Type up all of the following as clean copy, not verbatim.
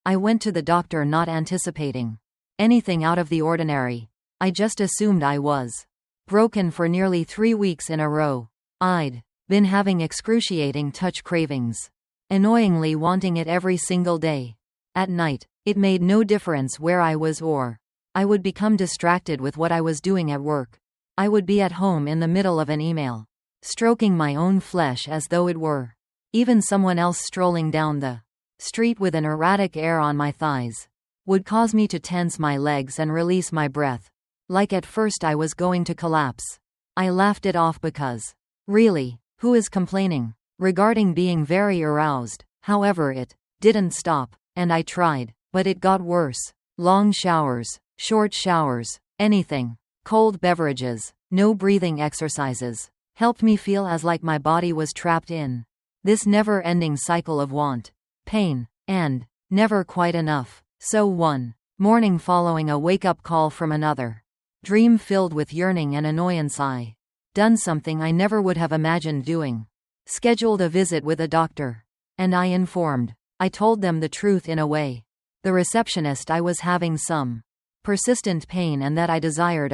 I went to the doctor not anticipating anything out of the ordinary. I just assumed I was broken for nearly 3 weeks in a row. I'd been having excruciating touch cravings, annoyingly wanting it every single day. At night, it made no difference where I was, or I would become distracted with what I was doing at work. I would be at home in the middle of an email, stroking my own flesh as though it were even someone else. Strolling down the street with an erratic air on my thighs would cause me to tense my legs and release my breath, like at first I was going to collapse. I laughed it off because, really, who is complaining regarding being very aroused? However, it didn't stop, and I tried, but it got worse. Long showers, short showers, anything. Cold beverages, no breathing exercises, helped me feel as like my body was trapped in this never-ending cycle of want, pain, and never quite enough. So one morning, following a wake-up call from another dream filled with yearning and annoyance, I done something I never would have imagined doing. Scheduled a visit with a doctor. And I told them the truth in a way. The receptionist I was having some persistent pain and that I desired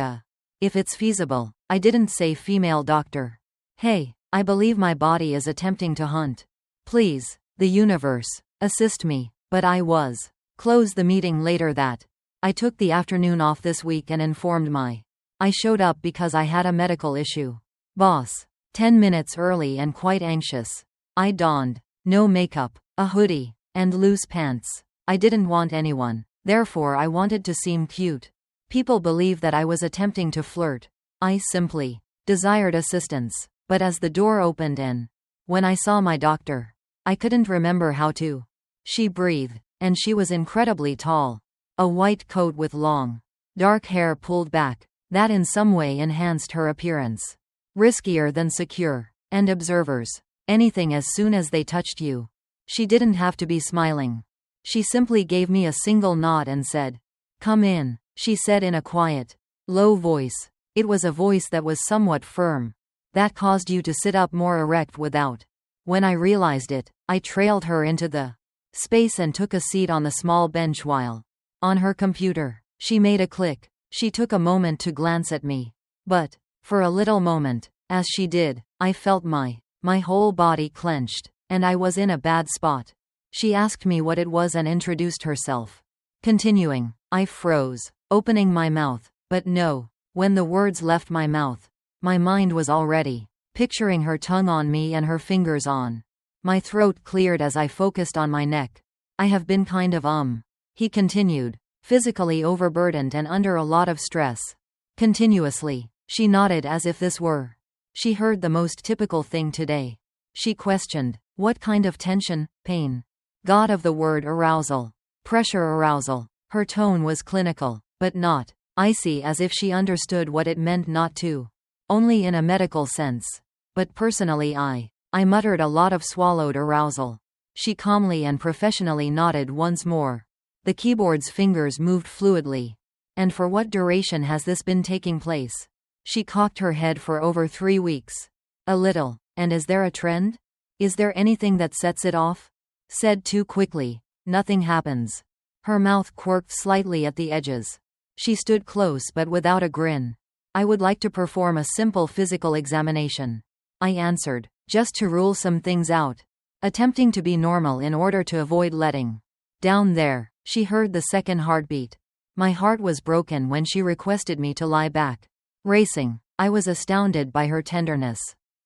if it's feasible. I didn't say female doctor. Hey, I believe my body is attempting to hunt. Please, the universe, assist me. But I was. Close the meeting later that I took the afternoon off this week and informed I showed up because I had a medical issue. Boss. 10 minutes early and quite anxious. I donned no makeup, a hoodie, and loose pants. I didn't want anyone. Therefore I wanted to seem cute. People believe that I was attempting to flirt. I simply desired assistance. But as the door opened and when I saw my doctor, I couldn't remember how to. She breathed, and she was incredibly tall. A white coat with long, dark hair pulled back, that in some way enhanced her appearance. Riskier than secure. And observers. Anything as soon as they touched you. She didn't have to be smiling. She simply gave me a single nod and said, "Come in," she said in a quiet, low voice. It was a voice that was somewhat firm, that caused you to sit up more erect without. When I realized it, I trailed her into the space and took a seat on the small bench while on her computer. She made a click. She took a moment to glance at me. But, for a little moment, as she did, I felt my whole body clenched, and I was in a bad spot. She asked me what it was and introduced herself. Continuing, I froze, opening my mouth, but no. When the words left my mouth, my mind was already picturing her tongue on me and her fingers on my throat. Cleared as I focused on my neck. I have been kind of he continued, physically overburdened and under a lot of stress. Continuously. She nodded as if this were. She heard the most typical thing today. She questioned, what kind of tension, pain? God of the word arousal. Pressure arousal. Her tone was clinical, but not icy, as if she understood what it meant not to. Only in a medical sense. But personally I muttered a lot of swallowed arousal. She calmly and professionally nodded once more. The keyboard's fingers moved fluidly. And for what duration has this been taking place? She cocked her head. For over 3 weeks. A little. And is there a trend? Is there anything that sets it off? Said too quickly. Nothing happens. Her mouth quirked slightly at the edges. She stood close but without a grin. I would like to perform a simple physical examination, I answered, just to rule some things out. Attempting to be normal in order to avoid letting down there. She heard the second heartbeat. My heart was broken when she requested me to lie back. Racing. I was astounded by her tenderness.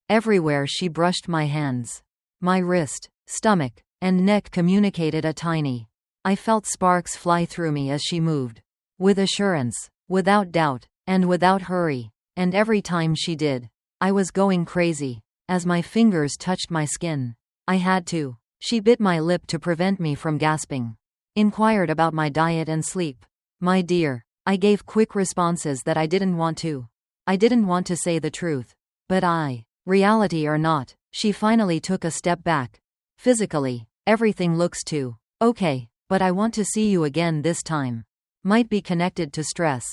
Everywhere she brushed my hands. My wrist, stomach, and neck communicated a tiny. I felt sparks fly through me as she moved. With assurance, without doubt, and without hurry. And every time she did, I was going crazy. As my fingers touched my skin, I had to. She bit my lip to prevent me from gasping. Inquired about my diet and sleep. My dear. I gave quick responses that I didn't want to. I didn't want to say the truth. But reality or not, she finally took a step back. Physically, everything looks too okay, but I want to see you again this time. Might be connected to stress.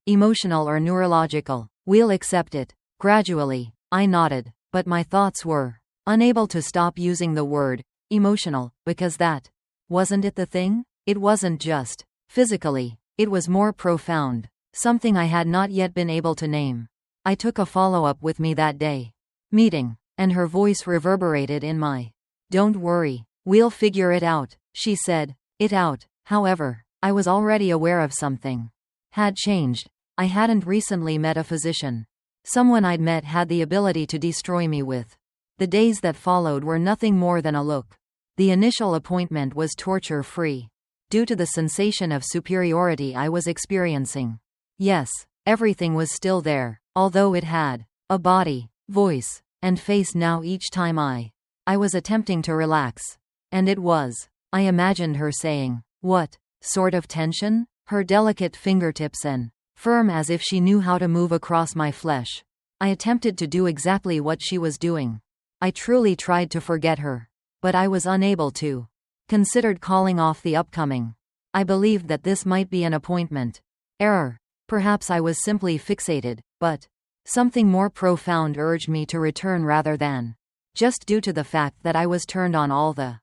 Emotional or neurological. We'll accept it. Gradually, I nodded, but my thoughts were unable to stop using the word emotional, because that wasn't it the thing? It wasn't just physically, it was more profound, something I had not yet been able to name. I took a follow-up with me that day. Meeting, and her voice reverberated in my. Don't worry, we'll figure it out, she said. It out, however, I was already aware of something had changed. I hadn't recently met a physician. Someone I'd met had the ability to destroy me with. The days that followed were nothing more than a look. The initial appointment was torture-free, due to the sensation of superiority I was experiencing. Yes, everything was still there, although it had a body, voice, and face now each time I was attempting to relax. And it was. I imagined her saying, "What sort of tension?" Her delicate fingertips and firm as if she knew how to move across my flesh. I attempted to do exactly what she was doing. I truly tried to forget her. But I was unable to. Considered calling off the upcoming. I believed that this might be an appointment error. Perhaps I was simply fixated, but something more profound urged me to return rather than just due to the fact that I was turned on all the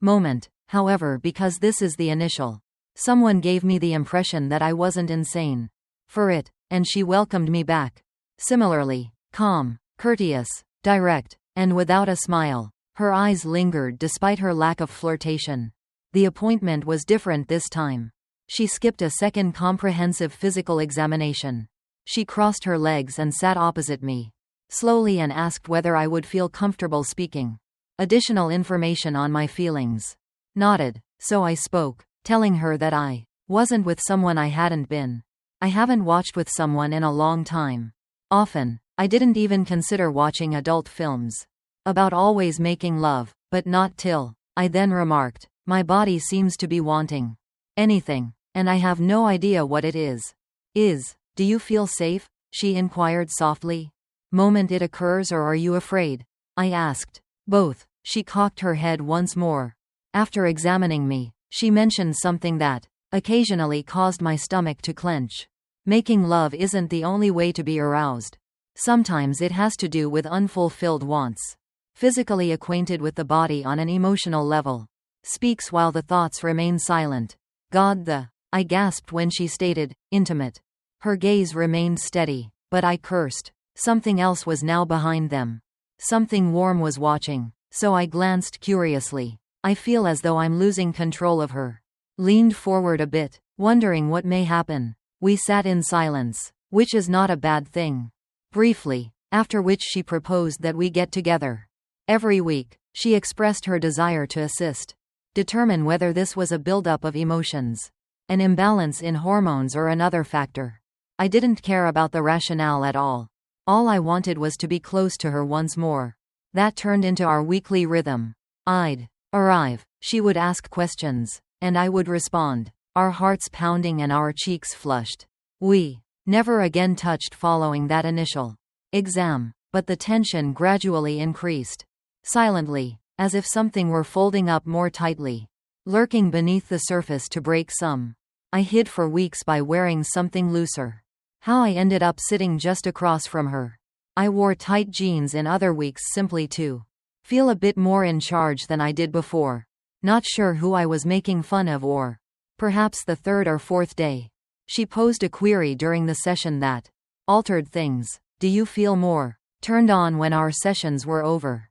moment. However, because this is the initial, someone gave me the impression that I wasn't insane for it, and she welcomed me back. Similarly, calm, courteous, direct, and without a smile. Her eyes lingered despite her lack of flirtation. The appointment was different this time. She skipped a second comprehensive physical examination. She crossed her legs and sat opposite me, slowly, and asked whether I would feel comfortable speaking additional information on my feelings. Nodded, so I spoke, telling her that I wasn't with someone I hadn't been. I haven't watched with someone in a long time. Often, I didn't even consider watching adult films about always making love, but not till. I then remarked, my body seems to be wanting anything, and I have no idea what it is. Do you feel safe? She inquired softly. Moment it occurs, or are you afraid? I asked. Both. She cocked her head once more. After examining me, she mentioned something that occasionally caused my stomach to clench. Making love isn't the only way to be aroused. Sometimes it has to do with unfulfilled wants. Physically acquainted with the body on an emotional level. Speaks while the thoughts remain silent. I gasped when she stated, intimate. Her gaze remained steady, but I cursed. Something else was now behind them. Something warm was watching, so I glanced curiously. I feel as though I'm losing control of her. Leaned forward a bit, wondering what may happen. We sat in silence, which is not a bad thing. Briefly, after which she proposed that we get together. Every week, she expressed her desire to assist. Determine whether this was a buildup of emotions, an imbalance in hormones, or another factor. I didn't care about the rationale at all. All I wanted was to be close to her once more. That turned into our weekly rhythm. I'd arrive, she would ask questions, and I would respond, our hearts pounding and our cheeks flushed. We never again touched following that initial exam, but the tension gradually increased. Silently, as if something were folding up more tightly, lurking beneath the surface to break some. I hid for weeks by wearing something looser. How I ended up sitting just across from her. I wore tight jeans in other weeks simply to feel a bit more in charge than I did before. Not sure who I was making fun of, or perhaps the third or fourth day. She posed a query during the session that altered things. Do you feel more turned on when our sessions were over?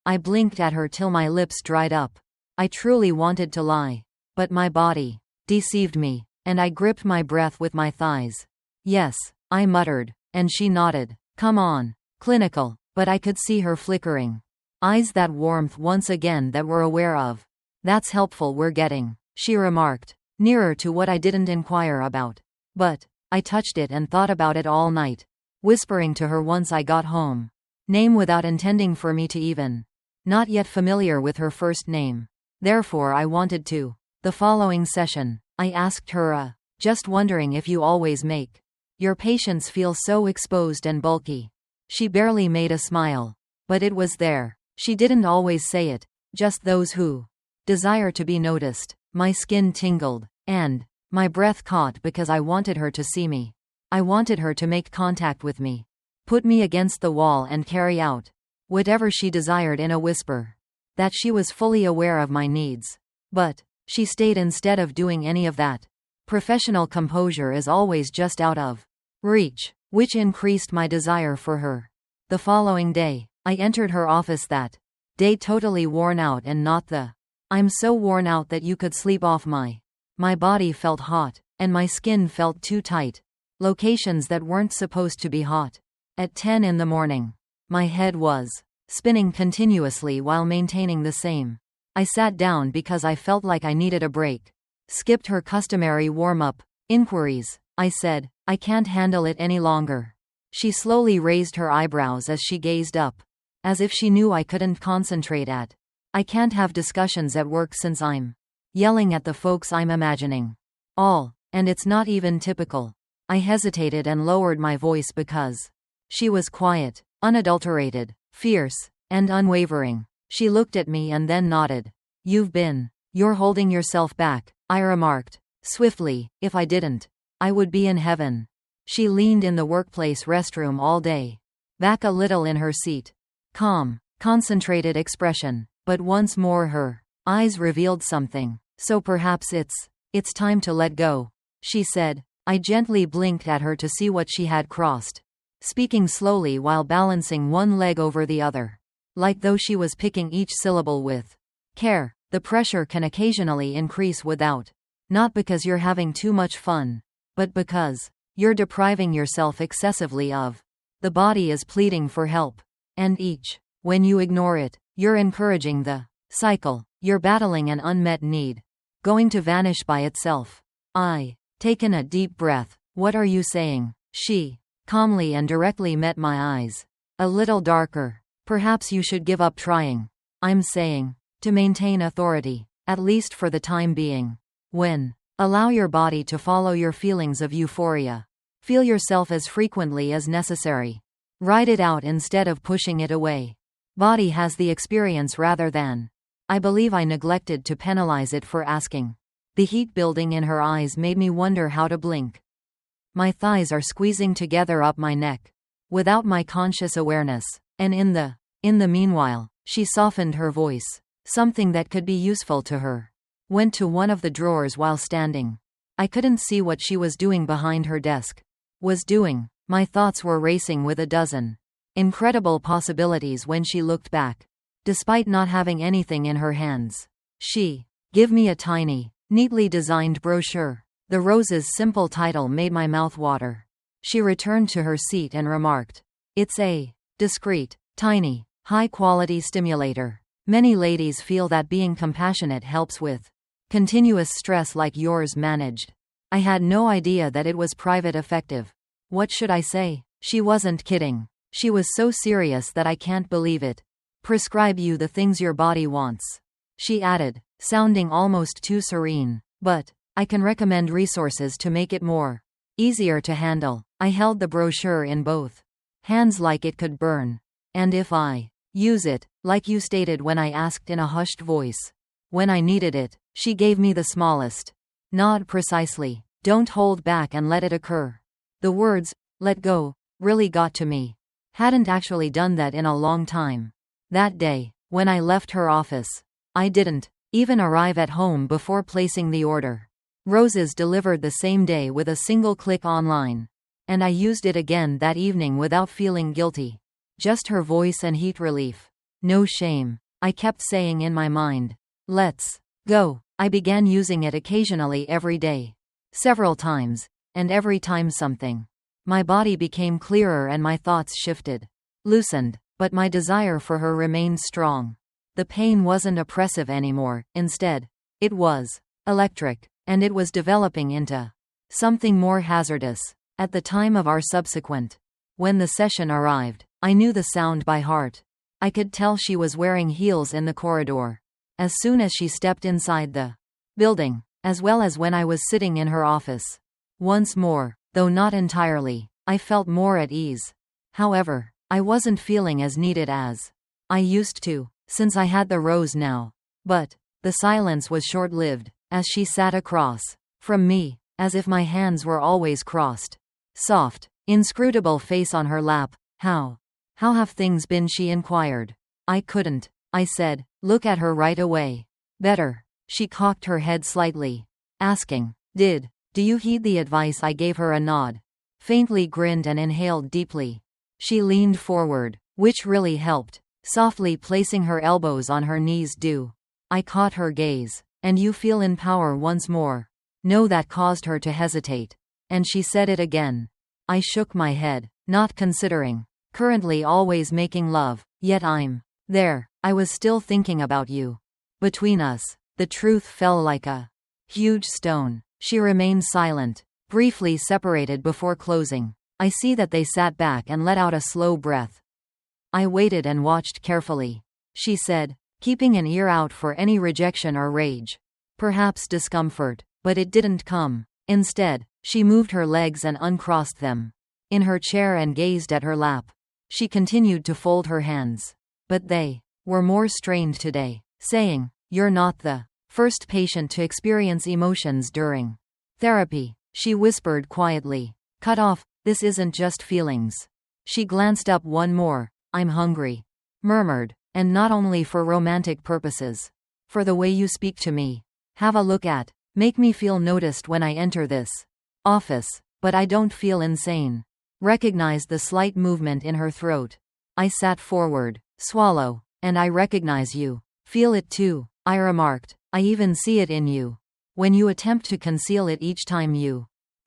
I blinked at her till my lips dried up. I truly wanted to lie, but my body deceived me, and I gripped my breath with my thighs. Yes, I muttered, and she nodded. Come on. Clinical, but I could see her flickering eyes, that warmth once again that we're aware of. That's helpful we're getting, she remarked, nearer to what I didn't inquire about. But I touched it and thought about it all night, whispering to her once I got home. Name without intending for me to even. Not yet familiar with her first name. Therefore I wanted to. The following session, I asked her, just wondering if you always make your patients feel so exposed and bulky. She barely made a smile. But it was there. She didn't always say it, just those who desire to be noticed. My skin tingled, and my breath caught because I wanted her to see me. I wanted her to make contact with me. Put me against the wall and carry out whatever she desired in a whisper. That she was fully aware of my needs. But She stayed instead of doing any of that. Professional composure is always just out of reach, which increased my desire for her. The following day, I entered her office that day totally worn out and not the I'm so worn out that you could sleep off my body felt hot, and my skin felt too tight. Locations that weren't supposed to be hot. At 10 in the morning, my head was spinning continuously while maintaining the same. I sat down because I felt like I needed a break. Skipped her customary warm-up inquiries. I said, I can't handle it any longer. She slowly raised her eyebrows as she gazed up, as if she knew I couldn't concentrate at. I can't have discussions at work since I'm yelling at the folks I'm imagining. And it's not even typical. I hesitated and lowered my voice because she was quiet, unadulterated, fierce, and unwavering. She looked at me and then nodded. You're holding yourself back, I remarked. Swiftly, if I didn't, I would be in heaven. She leaned in the workplace restroom all day. Back a little in her seat. Calm, concentrated expression, but once more her eyes revealed something. So perhaps it's time to let go, she said. I gently blinked at her to see what she had crossed, speaking slowly while balancing one leg over the other, like though she was picking each syllable with care. The pressure can occasionally increase without, not because you're having too much fun, but because you're depriving yourself excessively of. The body is pleading for help, and when you ignore it, you're encouraging the cycle. You're battling an unmet need, going to vanish by itself. Taken a deep breath. What are you saying? She calmly and directly met my eyes. A little darker. Perhaps you should give up trying. I'm saying, to maintain authority, at least for the time being. Allow your body to follow your feelings of euphoria. Feel yourself as frequently as necessary. Ride it out instead of pushing it away. Body has the experience rather than. I believe I neglected to penalize it for asking. The heat building in her eyes made me wonder how to blink. My thighs are squeezing together up my neck, without my conscious awareness, and in the meanwhile, she softened her voice. Something that could be useful to her. Went to one of the drawers while standing. I couldn't see what she was doing behind her desk. My thoughts were racing with a dozen incredible possibilities when she looked back. Despite not having anything in her hands, she gave me a tiny, neatly designed brochure. The Rose's simple title made my mouth water. She returned to her seat and remarked, "It's a discreet, tiny, high-quality stimulator. Many ladies feel that being compassionate helps with continuous stress like yours managed." I had no idea that it was private effective. What should I say? She wasn't kidding. She was so serious that I can't believe it. Prescribe you the things your body wants, she added, sounding almost too serene. But I can recommend resources to make it more easier to handle. I held the brochure in both hands like it could burn. And if I use it, like you stated when I asked in a hushed voice, when I needed it, she gave me the smallest nod precisely. Don't hold back and let it occur. The words, let go, really got to me. Hadn't actually done that in a long time. That day, when I left her office, I didn't even arrive at home before placing the order. Roses delivered the same day with a single click online. And I used it again that evening without feeling guilty. Just her voice and heat relief. No shame, I kept saying in my mind. Let's go. I began using it occasionally every day. Several times, and every time something. My body became clearer and my thoughts shifted. Loosened, but my desire for her remained strong. The pain wasn't oppressive anymore, instead, it was electric, and it was developing into something more hazardous. At the time of our subsequent, when the session arrived, I knew the sound by heart. I could tell she was wearing heels in the corridor. As soon as she stepped inside the building, as well as when I was sitting in her office. Once more, though not entirely, I felt more at ease. However, I wasn't feeling as needed as I used to, since I had the Rose now. But the silence was short-lived, as she sat across from me, as if my hands were always crossed. Soft, inscrutable face on her lap. How have things been? She inquired. I couldn't, I said, look at her right away. Better. She cocked her head slightly, asking, Do you heed the advice I gave her? A nod. Faintly grinned and inhaled deeply. She leaned forward, which really helped, softly placing her elbows on her knees. Do. I caught her gaze. And you feel in power once more. No, that caused her to hesitate. And she said it again. I shook my head, not considering. Currently always making love, yet I'm there. I was still thinking about you. Between us, the truth fell like a huge stone. She remained silent, briefly separated before closing. I see that they sat back and let out a slow breath. I waited and watched carefully. She said, keeping an ear out for any rejection or rage. Perhaps discomfort, but it didn't come. Instead, she moved her legs and uncrossed them in her chair and gazed at her lap. She continued to fold her hands. But they were more strained today, saying, You're not the first patient to experience emotions during therapy, she whispered quietly. Cut off, this isn't just feelings. She glanced up one more. I'm hungry, murmured. And not only for romantic purposes. For the way you speak to me. Have a look at. Make me feel noticed when I enter this office. But I don't feel insane. Recognized the slight movement in her throat. I sat forward. Swallow. And I recognize you. Feel it too, I remarked. I even see it in you. When you attempt to conceal it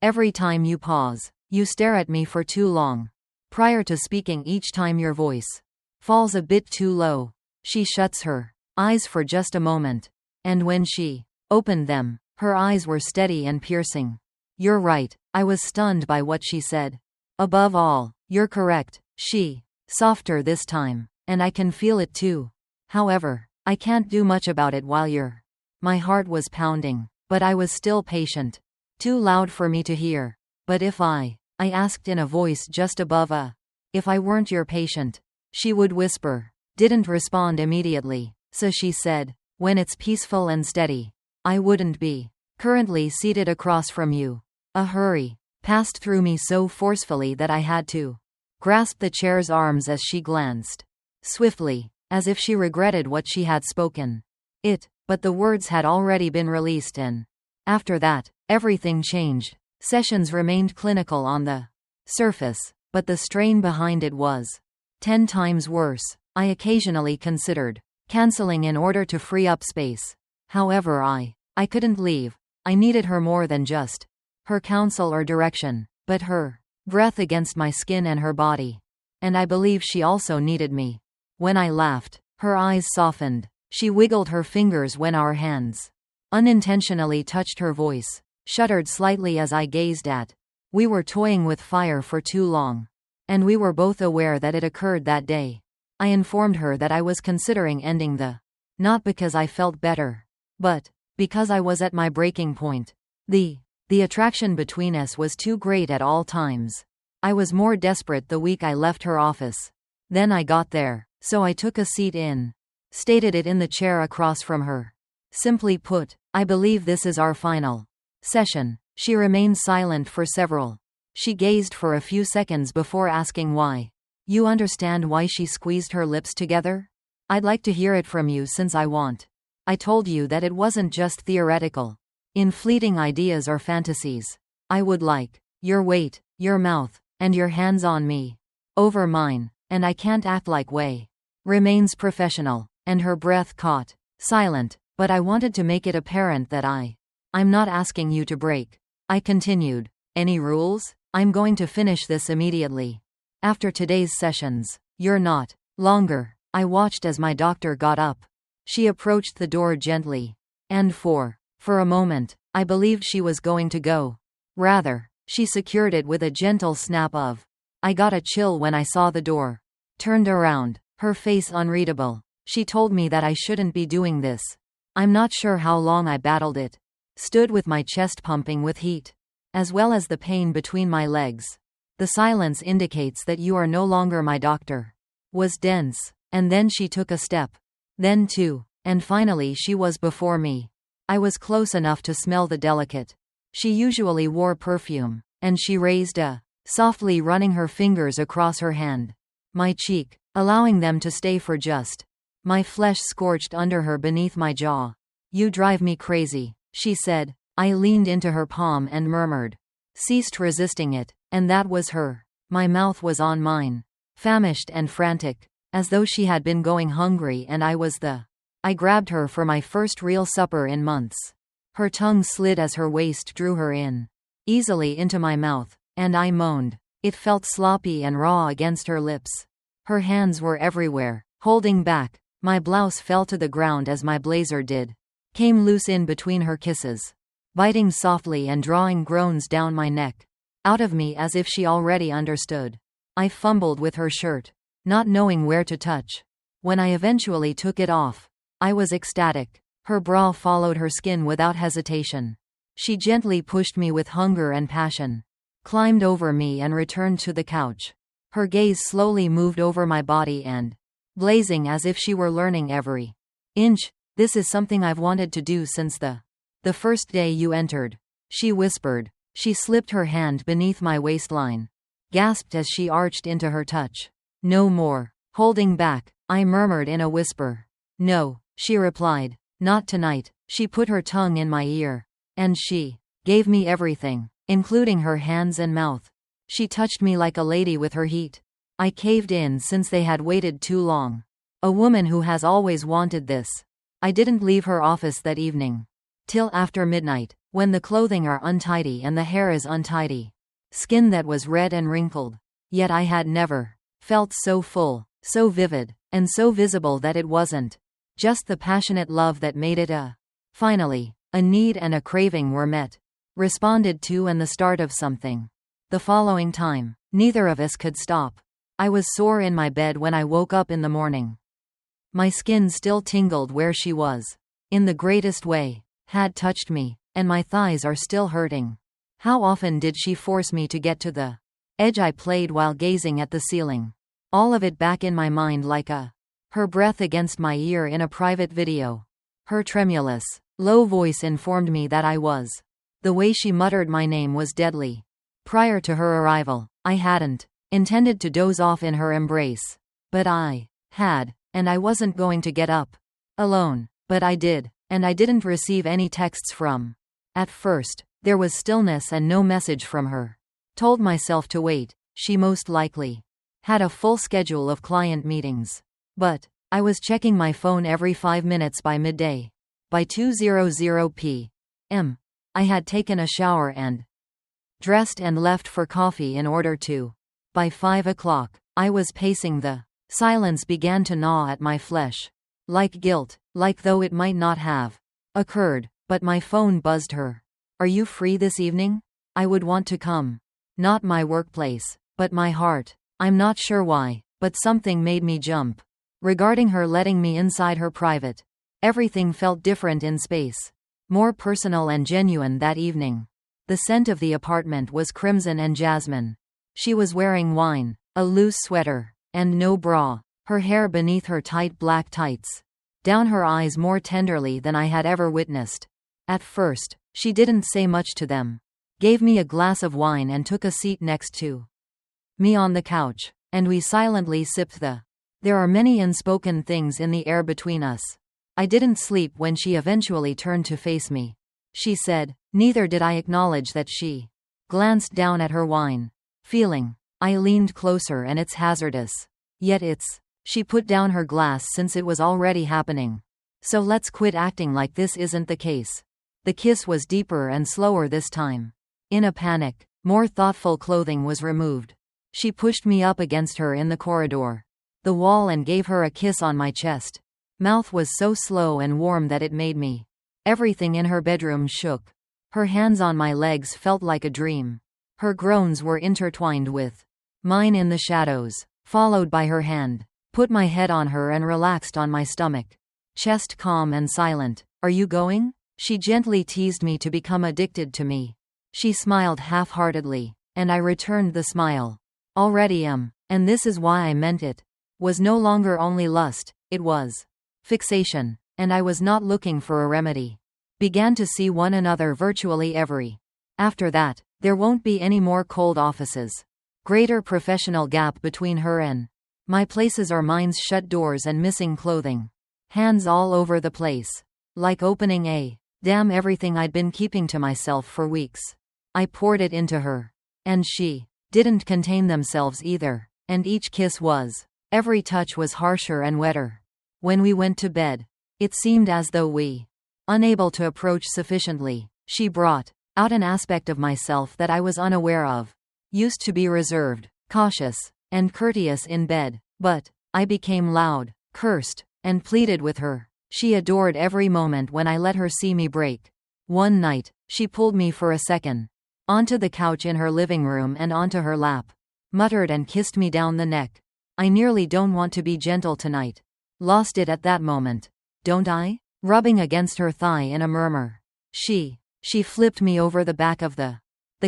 every time you pause, you stare at me for too long. Prior to speaking, each time your voice falls a bit too low. She shuts her eyes for just a moment. And when she opened them, her eyes were steady and piercing. You're right, I was stunned by what she said. Above all, you're correct, she, softer this time, and I can feel it too. However, I can't do much about it while you're. My heart was pounding, but I was still patient. Too loud for me to hear. But if I asked in a voice just above if I weren't your patient. She would whisper. Didn't respond immediately, so she said, when it's peaceful and steady. I wouldn't be currently seated across from you. A hurry passed through me so forcefully that I had to grasp the chair's arms as she glanced swiftly, as if she regretted what she had spoken. But the words had already been released, and after that, everything changed. Sessions remained clinical on the surface, but the strain behind it was 10 times worse. I occasionally considered canceling in order to free up space. However, I couldn't leave. I needed her more than just her counsel or direction, but her breath against my skin and her body. And I believe she also needed me. When I laughed, her eyes softened. She wiggled her fingers when our hands unintentionally touched. Her voice shuddered slightly as I gazed at. We were toying with fire for too long. And we were both aware that it occurred that day. I informed her that I was considering ending not because I felt better, but because I was at my breaking point. The attraction between us was too great at all times. I was more desperate the week I left her office. Then I got there, so I took a seat stated it in the chair across from her. Simply put, I believe this is our final session. She remained silent for several. She gazed for a few seconds before asking why. You understand why? She squeezed her lips together? I'd like to hear it from you since I told you that it wasn't just theoretical. In fleeting ideas or fantasies. I would like your weight, your mouth, and your hands on me. Over mine, and I can't act like way. Remains professional, and her breath caught. Silent, but I wanted to make it apparent that I'm not asking you to break. I continued. Any rules? I'm going to finish this immediately. After today's sessions, you're not longer. I watched as my doctor got up. She approached the door gently. And for a moment, I believed she was going to go. Rather, she secured it with a gentle snap of. I got a chill when I saw the door. Turned around, her face unreadable. She told me that I shouldn't be doing this. I'm not sure how long I battled it. Stood with my chest pumping with heat, as well as the pain between my legs. The silence indicates that you are no longer my doctor. Was dense, and then she took a step. Then two, and finally she was before me. I was close enough to smell the delicate. She usually wore perfume, and she raised softly running her fingers across her hand. My cheek, allowing them to stay for just. My flesh scorched under her beneath my jaw. You drive me crazy, she said. I leaned into her palm and murmured. Ceased resisting it, and that was her. My mouth was on mine. Famished and frantic, as though she had been going hungry and I was the. I grabbed her for my first real supper in months. Her tongue slid as her waist drew her in. Easily into my mouth, and I moaned. It felt sloppy and raw against her lips. Her hands were everywhere, holding back. My blouse fell to the ground as my blazer did. Came loose in between her kisses. Biting softly and drawing groans down my neck. Out of me as if she already understood. I fumbled with her shirt, not knowing where to touch. When I eventually took it off, I was ecstatic. Her bra followed her skin without hesitation. She gently pushed me with hunger and passion. Climbed over me and returned to the couch. Her gaze slowly moved over my body and, blazing as if she were learning every inch, this is something I've wanted to do since the first day you entered, she whispered. She slipped her hand beneath my waistline. Gasped as she arched into her touch. No more. Holding back, I murmured in a whisper. No, she replied. Not tonight. She put her tongue in my ear. And she gave me everything, including her hands and mouth. She touched me like a lady with her heat. I caved in since they had waited too long. A woman who has always wanted this. I didn't leave her office that evening. Till after midnight, when the clothing are untidy and the hair is untidy. Skin that was red and wrinkled. Yet I had never felt so full, so vivid, and so visible that it wasn't just the passionate love that made it a. Finally, a need and a craving were met. Responded to and the start of something. The following time, neither of us could stop. I was sore in my bed when I woke up in the morning. My skin still tingled where she was. In the greatest way. Had touched me, and my thighs are still hurting. How often did she force me to get to the edge? I played while gazing at the ceiling. All of it back in my mind like a. Her breath against my ear in a private video. Her tremulous, low voice informed me that I was. The way she muttered my name was deadly. Prior to her arrival, I hadn't intended to doze off in her embrace. But I had, and I wasn't going to get up alone. But I did, and I didn't receive any texts from. At first, there was stillness and no message from her. Told myself to wait. She most likely had a full schedule of client meetings. But I was checking my phone every 5 minutes by midday. By 2:00 p.m., I had taken a shower and dressed and left for coffee in order to. By 5 o'clock, I was pacing. The silence began to gnaw at my flesh. Like guilt, like though it might not have occurred, but my phone buzzed her. Are you free this evening? I would want to come. Not my workplace, but my heart. I'm not sure why, but something made me jump. Regarding her letting me inside her private. Everything felt different in space. More personal and genuine that evening. The scent of the apartment was crimson and jasmine. She was wearing wine, a loose sweater, and no bra. Her hair beneath her tight black tights. Down her eyes more tenderly than I had ever witnessed. At first, she didn't say much to them. Gave me a glass of wine and took a seat next to me on the couch, and we silently sipped the. There are many unspoken things in the air between us. I didn't sleep when she eventually turned to face me. She said, neither did I acknowledge that she glanced down at her wine. Feeling. I leaned closer and it's hazardous. Yet it's. She put down her glass since it was already happening. So let's quit acting like this isn't the case. The kiss was deeper and slower this time. In a panic, more thoughtful clothing was removed. She pushed me up against her in the corridor. The wall and gave her a kiss on my chest. Mouth was so slow and warm that it made me. Everything in her bedroom shook. Her hands on my legs felt like a dream. Her groans were intertwined with mine in the shadows, followed by her hand. Put my head on her and relaxed on my stomach. Chest calm and silent. Are you going? She gently teased me to become addicted to me. She smiled half-heartedly, and I returned the smile. Already am, and this is why I meant it. Was no longer only lust, it was fixation, and I was not looking for a remedy. Began to see one another virtually every. After that, there won't be any more cold offices. Greater professional gap between her and my places are mine's shut doors and missing clothing. Hands all over the place. Like opening a damn everything I'd been keeping to myself for weeks. I poured it into her. And she didn't contain themselves either. And each kiss was. Every touch was harsher and wetter. When we went to bed, it seemed as though we, unable to approach sufficiently, she brought out an aspect of myself that I was unaware of. Used to be reserved, cautious, and courteous in bed, but I became loud, cursed, and pleaded with her. She adored every moment when I let her see me break. One night, she pulled me for a second, onto the couch in her living room and onto her lap, muttered and kissed me down the neck. I nearly don't want to be gentle tonight. Lost it at that moment. Don't I? Rubbing against her thigh in a murmur. She flipped me over the back of the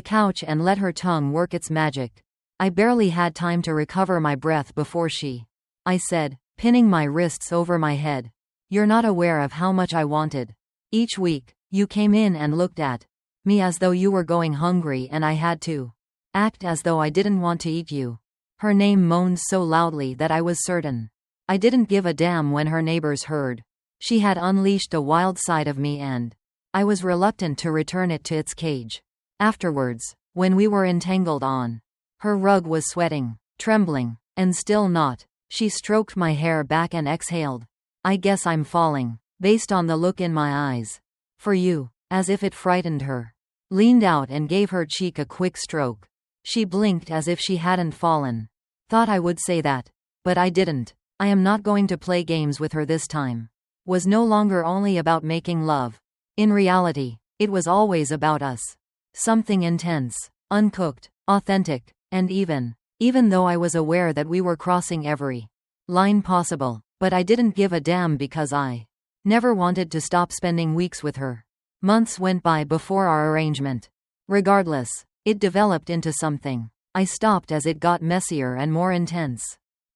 couch and let her tongue work its magic. I barely had time to recover my breath before I said, pinning my wrists over my head. You're not aware of how much I wanted. Each week, you came in and looked at me as though you were going hungry and I had to act as though I didn't want to eat you. Her name moaned so loudly that I was certain I didn't give a damn when her neighbors heard. She had unleashed a wild side of me and I was reluctant to return it to its cage. Afterwards, when we were entangled on her rug was sweating, trembling, and still not. She stroked my hair back and exhaled. I guess I'm falling, based on the look in my eyes. For you, as if it frightened her. Leaned out and gave her cheek a quick stroke. She blinked as if she hadn't fallen. Thought I would say that. But I didn't. I am not going to play games with her this time. Was no longer only about making love. In reality, it was always about us. Something intense, uncooked, authentic, and even though I was aware that we were crossing every line possible, but I didn't give a damn because I never wanted to stop spending weeks with her. Months went by before our arrangement. Regardless, it developed into something. I stopped as it got messier and more intense.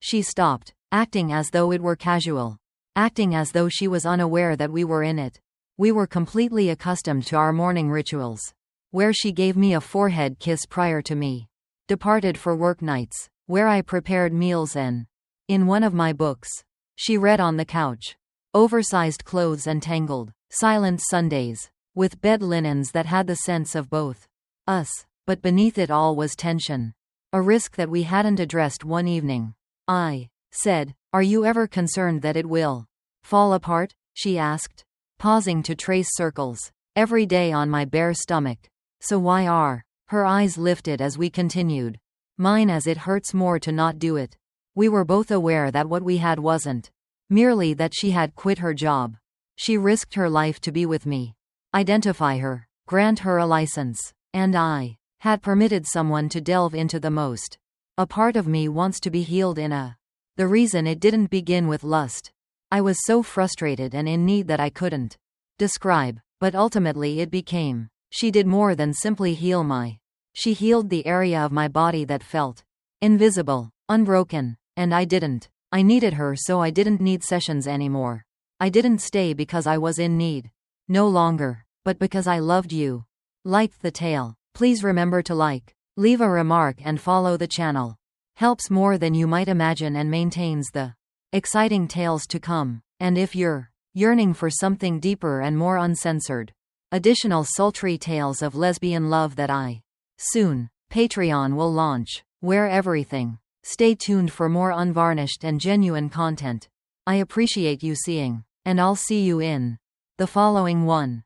She stopped, acting as though it were casual, acting as though she was unaware that we were in it. We were completely accustomed to our morning rituals, where she gave me a forehead kiss prior to me departed for work nights, where I prepared meals and, in one of my books, she read on the couch. Oversized clothes and tangled, silent Sundays, with bed linens that had the sense of both us, but beneath it all was tension. A risk that we hadn't addressed one evening. I said, "Are you ever concerned that it will fall apart?" she asked, pausing to trace circles, every day on my bare stomach. So why are her eyes lifted as we continued? Mine as it hurts more to not do it. We were both aware that what we had wasn't merely that she had quit her job. She risked her life to be with me. Identify her, grant her a license. And I had permitted someone to delve into the most. A part of me wants to be healed in a. The reason it didn't begin with lust. I was so frustrated and in need that I couldn't describe, but ultimately it became. She did more than simply heal my. She healed the area of my body that felt invisible, unbroken, and I didn't. I needed her, so I didn't need sessions anymore. I didn't stay because I was in need. No longer, but because I loved you. Liked the tale. Please remember to like, leave a remark and follow the channel. Helps more than you might imagine and maintains the exciting tales to come. And if you're yearning for something deeper and more uncensored, additional sultry tales of lesbian love that I soon, Patreon will launch, where everything. Stay tuned for more unvarnished and genuine content. I appreciate you seeing, and I'll see you in the following one.